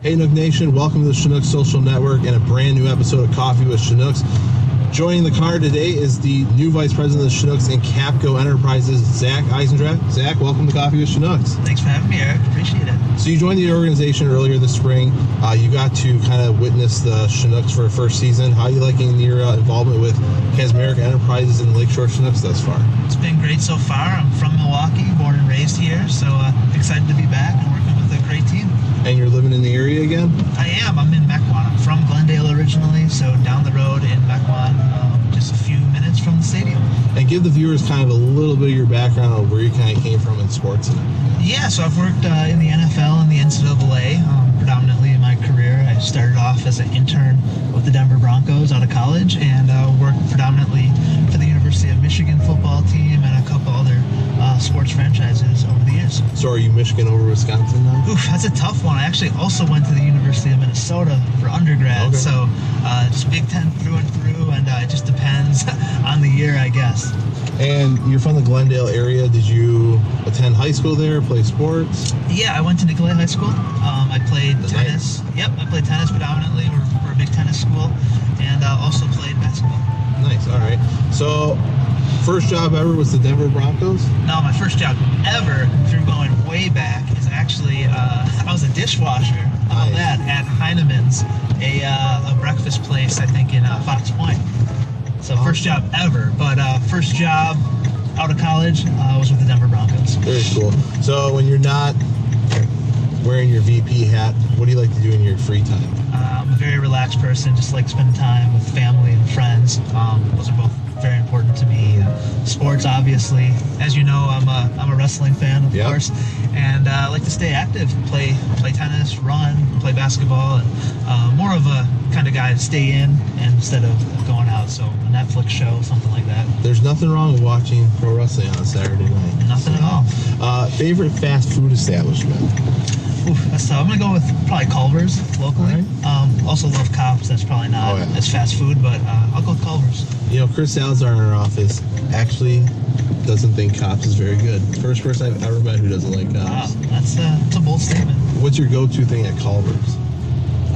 Hey Nook Nation, welcome to the Chinooks Social Network and a brand new episode of Coffee with Chinooks. Joining the car today is the new Vice President of Chinooks and Capco Enterprises, Zach Eisendrath. Zach, welcome to Coffee with Chinooks. Thanks for having me, Eric. Appreciate it. So you joined the organization earlier this spring. You got to kind of witness the Chinooks for a first season. How are you liking your involvement with Casmeric Enterprises and Lakeshore Chinooks thus far? It's been great so far. I'm from Milwaukee, born and raised here, so excited to be back and working with a great team. And you're living in the area again? I am. I'm in Mequon. I'm from Glendale originally, so down the road in Mequon, just a few minutes from the stadium. And give the viewers kind of a little bit of your background of where you kind of came from in sports and everything. Yeah, so I've worked in the NFL and the NCAA predominantly in my career. I started off as an intern with the Denver Broncos out of college and worked predominantly for the University of Michigan football team and a couple other sports franchises over the years. So are you Michigan over Wisconsin now? Oof, that's a tough one. I actually also went to the University of Minnesota for undergrad, okay. So just Big Ten through and through, and it just depends on the year, I guess. And you're from the Glendale area. Did you attend high school there, play sports? Yeah, I went to Nicolay High School. I played tennis. Nice. Yep, I played tennis predominantly. We're a big tennis school, and also played basketball. Nice, all right. So, first job ever was the Denver Broncos? No, my first job ever, through going way back, is actually, I was a dishwasher. How about that? At Heinemann's, a breakfast place, I think, in Fox Point. So first job ever, but first job out of college was with the Denver Broncos. Very cool. So when you're not wearing your VP hat, what do you like to do in your free time? I'm a very relaxed person, just like spending time with family and friends. Those are both very important to me. Sports, obviously. As you know, I'm a wrestling fan, of course, and I like to stay active, play tennis, run, play basketball, and more of a kind of guy to stay in instead of going out. So a Netflix show, something like that. There's nothing wrong with watching pro wrestling on a Saturday night. Nothing at all. Favorite fast food establishment? Oof, that's tough. I'm gonna go with probably Culver's locally. Right. Also love Cops. That's probably not as fast food, but I'll go with Culver's. You know, Chris Salazar in our office actually doesn't think Cops is very good. First person I've ever met who doesn't like Cops. Wow, that's a bold statement. What's your go-to thing at Culver's?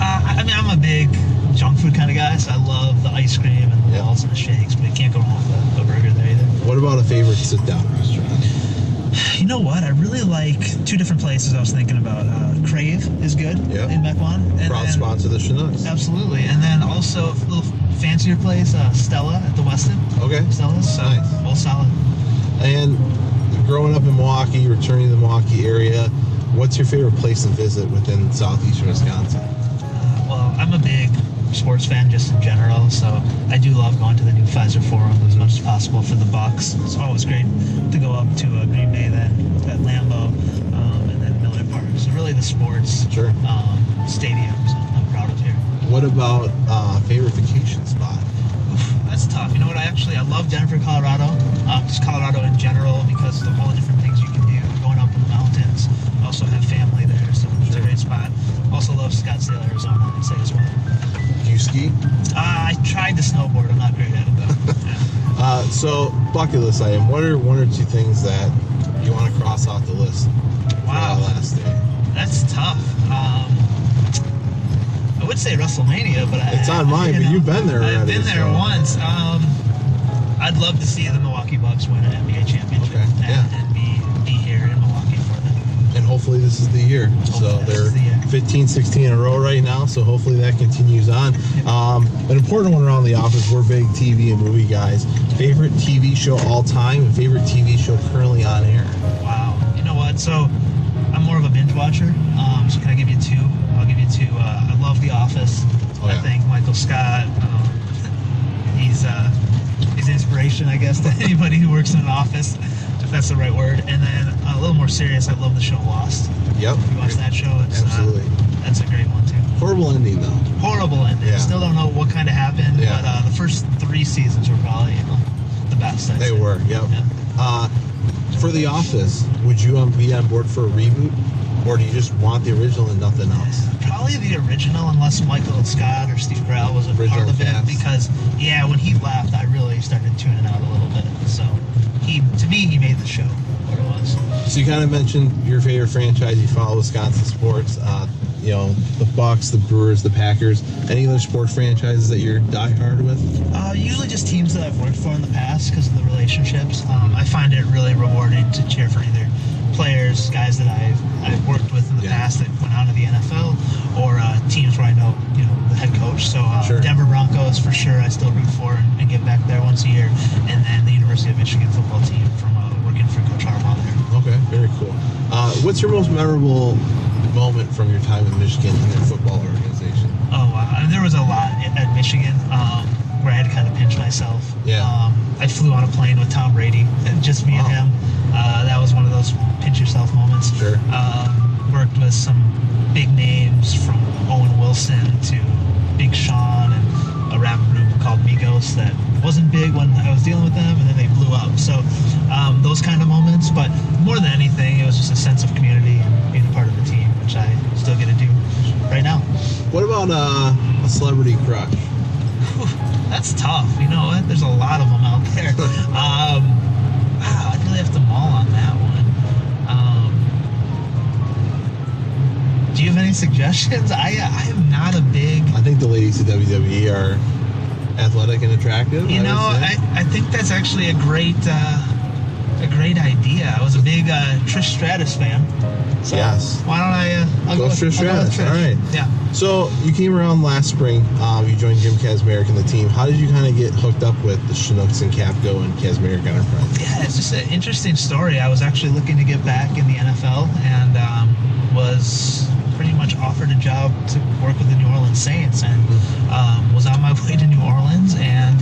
I mean, I'm a big junk food kind of guy, so I love the ice cream and the walls and the shakes, but you can't go wrong with a burger there either. What about a favorite sit-down restaurant? You know what? I really like two different places I was thinking about. Crave is good in Mequon. Proud sponsor of the Chinooks. Absolutely. And then also a little fancier place, Stella at the Westin. Okay. Stella's. So nice. All solid. And growing up in Milwaukee, returning to the Milwaukee area, what's your favorite place to visit within southeastern Wisconsin? Well, I'm a big sports fan just in general, so I do love going to the new Pfizer Forum as much as possible for the Bucks. It's always great to go up to Green Bay, then at Lambeau, and then Miller Park. So really the sports stadiums I'm proud of here. What about favorite vacation spot? Oof, that's tough. You know what? I love Denver, Colorado. Just Colorado in general because of all the different things you can do going up in the mountains. I also have family there, so it's a great spot. Also love Scottsdale, Arizona, I'd say as well. Do you ski? I tried to snowboard. I'm not great at it though. So bucket list item. What are one or two things that you want to cross off the list? Wow, for last day? That's tough. I would say WrestleMania, but it's on mine. But you've been there already. I've been there once. I'd love to see the Milwaukee Bucks win an NBA championship and be here in Milwaukee for them. And hopefully this is the year. So they're 15, 16 in a row right now. So hopefully that continues on. An important one around the office, we're big TV and movie guys. Favorite TV show all time and favorite TV show currently on air? Wow. You know what? So I'm more of a binge watcher. So can I give you two? I'll give you two. I love The Office. I think Michael Scott, he's inspiration, I guess, to anybody who works in an office, if that's the right word. And then a little more serious, I love the show Lost. Yep. You watch that show? Absolutely. That's a great one too. Horrible ending though. Horrible ending. Still don't know what kind of happened, but the first 3 seasons were probably the best. They were. Yep. For The Office, would you be on board for a reboot? Or do you just want the original and nothing else? Probably the original, unless Michael Scott or Steve Carell was a part of it. Because, when he left, I really started tuning out a little bit. So, to me, he made the show what it was. So you kind of mentioned your favorite franchise. You follow Wisconsin sports. the Bucks, the Brewers, the Packers. Any other sports franchises that you're diehard with? Usually just teams that I've worked for in the past because of the relationships. I find it really rewarding to cheer for either players, guys that I've worked with in the past that went on to the NFL, or teams where I know the head coach. So Denver Broncos for sure I still root for and get back there once a year, and then the University of Michigan football team from working for Coach Harbaugh there. Okay, very cool. What's your most memorable moment from your time in Michigan in their football organization? Oh, there was a lot at Michigan where I had to kind of pinch myself. Yeah. I flew on a plane with Tom Brady, just me and him. That was one of those pinch yourself moments. Sure. Worked with some big names from Owen Wilson to Big Sean and a rap group called Migos that wasn't big when I was dealing with them, and then they blew up. So those kind of moments, but more than anything, it was just a sense of community and being a part of the team, which I still get to do right now. What about a celebrity crush? Whew, that's tough. You know what? There's a lot of them out there. I'd really have to mull on that one. Do you have any suggestions? I am not a big... I think the ladies at WWE are athletic and attractive. I think that's actually a great idea. I was a big Trish Stratus fan. So yes. Why don't I'll go go with Trish Stratus. All right. Yeah. So you came around last spring. You joined Jim Kazmarek and the team. How did you kind of get hooked up with the Chinooks and Capco and Kazmarek Enterprise? Yeah, it's just an interesting story. I was actually looking to get back in the NFL and was pretty much offered a job to work with the New Orleans Saints, and was on my way to New Orleans, and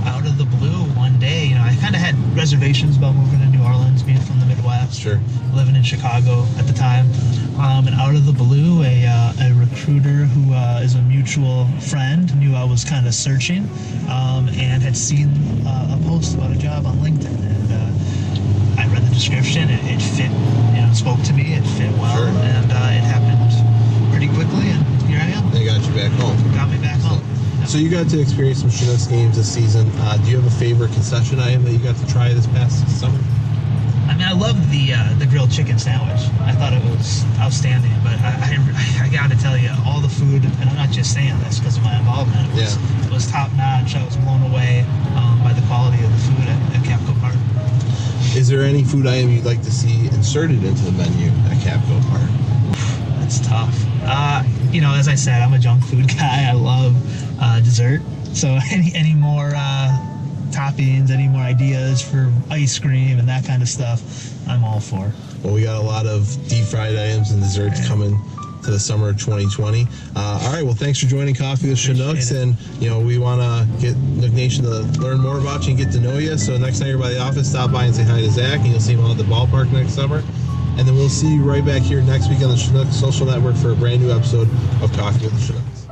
out of the blue one day, I kind of had reservations about moving to New Orleans, being from the Midwest, sure, living in Chicago at the time, and out of the blue, a recruiter who is a mutual friend knew I was kind of searching, and had seen a post about a job on LinkedIn, and I read the description. It fit, spoke to me. It fit well, sure, and it happened pretty quickly, and here I am. They got you back home. Got me back home. So you got to experience some Chinooks games this season. Do you have a favorite concession item that you got to try this past summer? I mean, I loved the grilled chicken sandwich. I thought it was outstanding, but I got to tell you, all the food, and I'm not just saying this because of my involvement, it was top notch. I was blown away by the quality of the food at Capco Park. Is there any food item you'd like to see inserted into the menu at Capco Park? That's tough. As I said, I'm a junk food guy. I love dessert. So any more toppings, any more ideas for ice cream and that kind of stuff, I'm all for. Well, we got a lot of deep fried items and desserts coming to the summer of 2020. All right, well, thanks for joining Coffee with Chinooks, and we want to get Nook Nation to learn more about you and get to know you. So next time you're by the office, stop by and say hi to Zach, and you'll see him out at the ballpark next summer. And then we'll see you right back here next week on the Chinooks Social Network for a brand new episode of Coffee with the Chinooks.